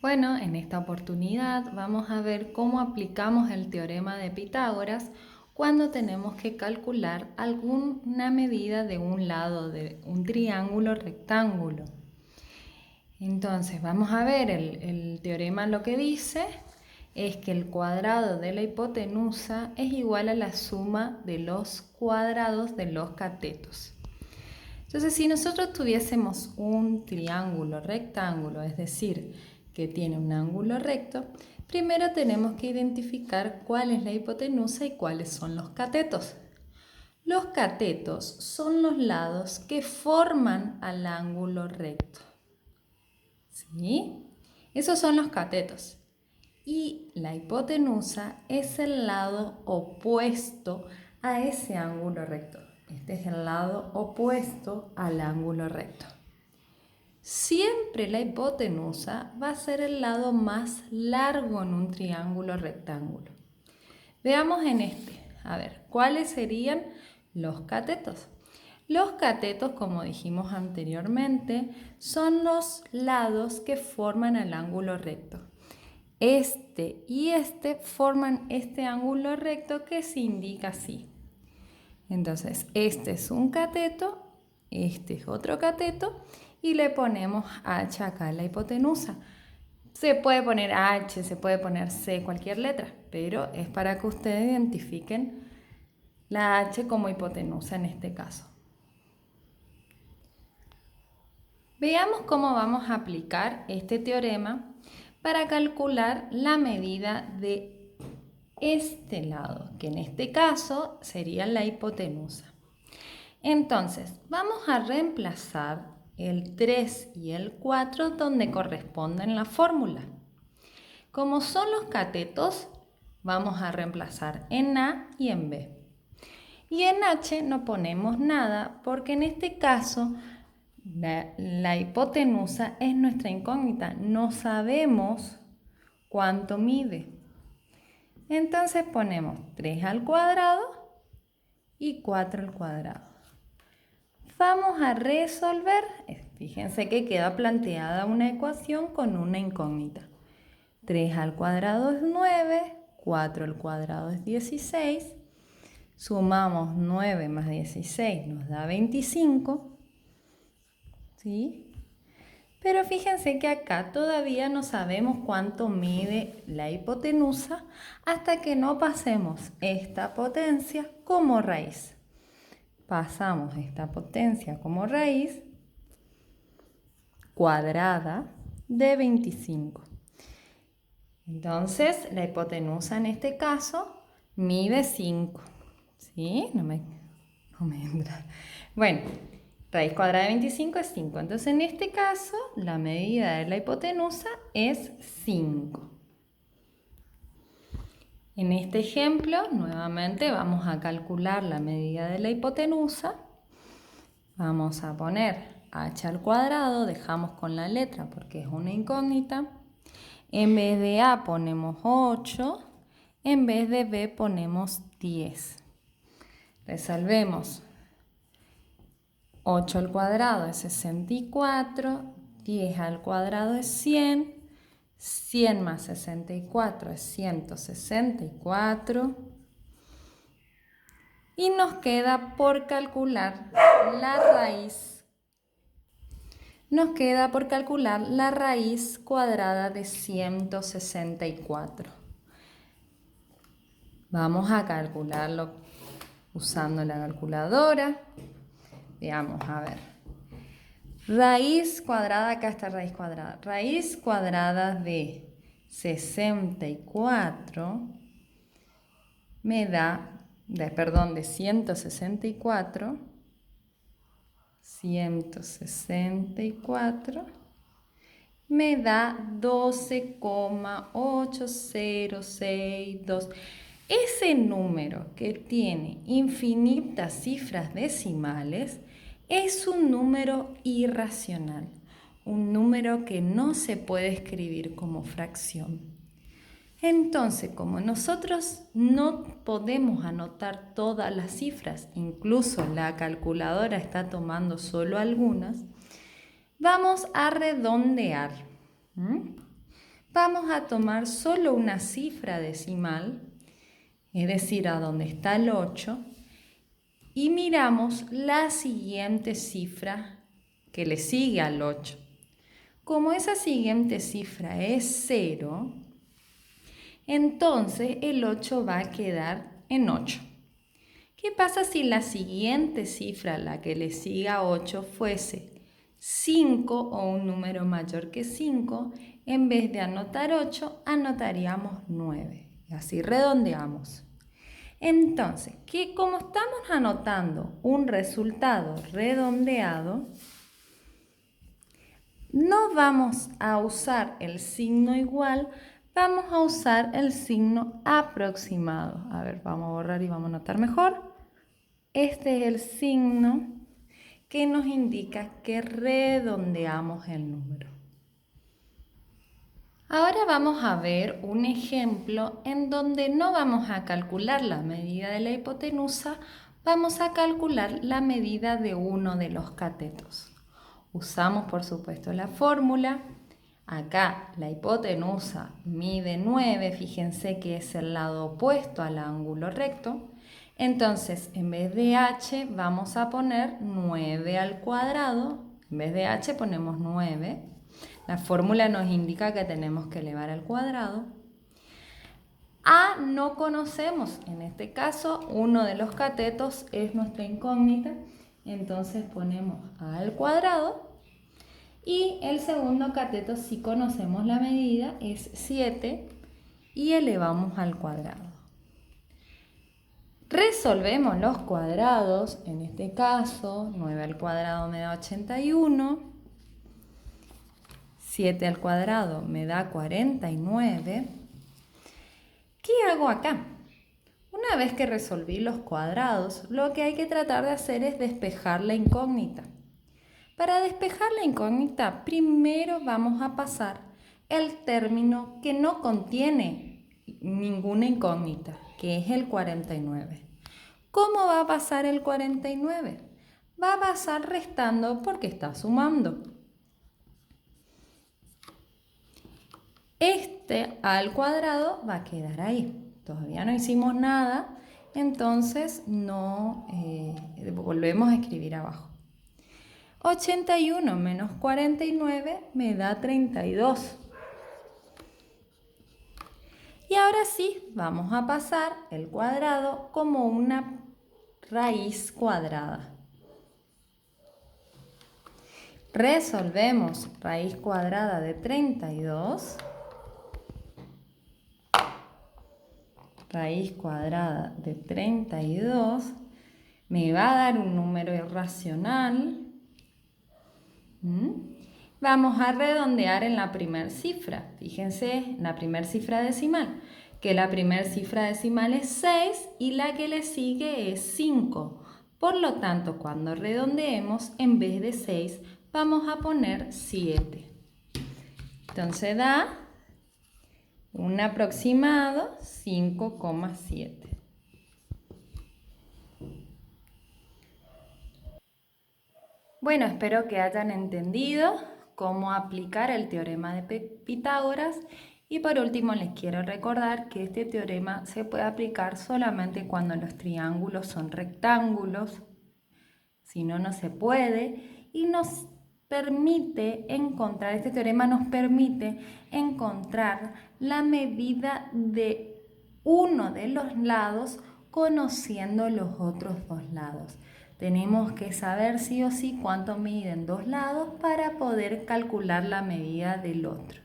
Bueno, en esta oportunidad vamos a ver cómo aplicamos el teorema de Pitágoras cuando tenemos que calcular alguna medida de un lado de un triángulo rectángulo. Entonces, vamos a ver, el teorema lo que dice es que el cuadrado de la hipotenusa es igual a la suma de los cuadrados de los catetos. Entonces, si nosotros tuviésemos un triángulo rectángulo, es decir, que tiene un ángulo recto, primero tenemos que identificar cuál es la hipotenusa y cuáles son los catetos. Los catetos son los lados que forman al ángulo recto. ¿Sí? Esos son los catetos. Y la hipotenusa es el lado opuesto a ese ángulo recto. Este es el lado opuesto al ángulo recto. Siempre la hipotenusa va a ser el lado más largo en un triángulo rectángulo. Veamos en este. A ver, ¿cuáles serían los catetos? Los catetos, como dijimos anteriormente, son los lados que forman el ángulo recto. Este y este forman este ángulo recto que se indica así. Entonces, este es un cateto, este es otro cateto y le ponemos H acá en la hipotenusa. Se puede poner H, se puede poner C, cualquier letra, pero es para que ustedes identifiquen la H como hipotenusa en este caso. Veamos cómo vamos a aplicar este teorema para calcular la medida de este lado, que en este caso sería la hipotenusa. Entonces, vamos a reemplazar el 3 y el 4 donde corresponden la fórmula. Como son los catetos, vamos a reemplazar en A y en B. Y en H no ponemos nada porque en este caso la hipotenusa es nuestra incógnita. No sabemos cuánto mide. Entonces ponemos 3 al cuadrado y 4 al cuadrado. Vamos a resolver. Fíjense que queda planteada una ecuación con una incógnita. 3 al cuadrado es 9, 4 al cuadrado es 16. Sumamos 9 más 16 nos da 25. ¿Sí? Pero fíjense que acá todavía no sabemos cuánto mide la hipotenusa hasta que no pasemos esta potencia como raíz. Pasamos esta potencia como raíz cuadrada de 25. Entonces, la hipotenusa en este caso mide 5. ¿Sí? No me entra. Bueno, raíz cuadrada de 25 es 5. Entonces, en este caso, la medida de la hipotenusa es 5. En este ejemplo, nuevamente vamos a calcular la medida de la hipotenusa. Vamos a poner h al cuadrado, dejamos con la letra porque es una incógnita. En vez de a ponemos 8, en vez de b ponemos 10. Resolvemos. 8 al cuadrado es 64, 10 al cuadrado es 100, 100 más 64 es 164 y nos queda por calcular la raíz. Nos queda por calcular la raíz cuadrada de 164. Vamos a calcularlo usando la calculadora. Veamos, a ver. Raíz cuadrada, acá está raíz cuadrada. Raíz cuadrada de 64 me da, de 164. 164 me da 12,8062. Ese número que tiene infinitas cifras decimales es un número irracional, un número que no se puede escribir como fracción. Entonces, como nosotros no podemos anotar todas las cifras, incluso la calculadora está tomando solo algunas, vamos a redondear. vamos a tomar solo una cifra decimal, es decir, a donde está el 8, y miramos la siguiente cifra que le sigue al 8. Como esa siguiente cifra es 0, entonces el 8 va a quedar en 8. ¿Qué pasa si la siguiente cifra, la que le siga a 8, fuese 5 o un número mayor que 5? En vez de anotar 8, anotaríamos 9. Y así redondeamos. Entonces, como estamos anotando un resultado redondeado, no vamos a usar el signo igual, vamos a usar el signo aproximado. A ver, vamos a borrar y vamos a anotar mejor. Este es el signo que nos indica que redondeamos el número. Ahora vamos a ver un ejemplo en donde no vamos a calcular la medida de la hipotenusa, vamos a calcular la medida de uno de los catetos. Usamos, por supuesto, la fórmula. Acá la hipotenusa mide 9, fíjense que es el lado opuesto al ángulo recto. Entonces, en vez de h vamos a poner 9 al cuadrado. En vez de h ponemos 9. La fórmula nos indica que tenemos que elevar al cuadrado. A no conocemos, en este caso, uno de los catetos es nuestra incógnita. Entonces ponemos a al cuadrado. Y el segundo cateto, si conocemos la medida, es 7 y elevamos al cuadrado. Resolvemos los cuadrados, en este caso 9 al cuadrado me da 81, 7 al cuadrado me da 49. ¿Qué hago acá? Una vez que resolví los cuadrados, lo que hay que tratar de hacer es despejar la incógnita. Para despejar la incógnita, primero vamos a pasar el término que no contiene ninguna incógnita, que es el 49. ¿Cómo va a pasar el 49? Va a pasar restando porque está sumando. Este al cuadrado va a quedar ahí. Todavía no hicimos nada, entonces no volvemos a escribir abajo. 81 menos 49 me da 32. Y ahora sí, vamos a pasar el cuadrado como una raíz cuadrada. Resolvemos raíz cuadrada de 32. Raíz cuadrada de 32 me va a dar un número irracional. Vamos a redondear en la primera cifra. Fíjense, en la primera cifra decimal, que la primera cifra decimal es 6 y la que le sigue es 5. Por lo tanto, cuando redondeemos, en vez de 6, vamos a poner 7. Entonces da un aproximado 5,7. Bueno, espero que hayan entendido cómo aplicar el teorema de Pitágoras y por último les quiero recordar que este teorema se puede aplicar solamente cuando los triángulos son rectángulos, si no, no se puede, y nos permite encontrar, este teorema nos permite encontrar la medida de uno de los lados conociendo los otros dos lados. Tenemos que saber sí o sí cuánto miden dos lados para poder calcular la medida del otro.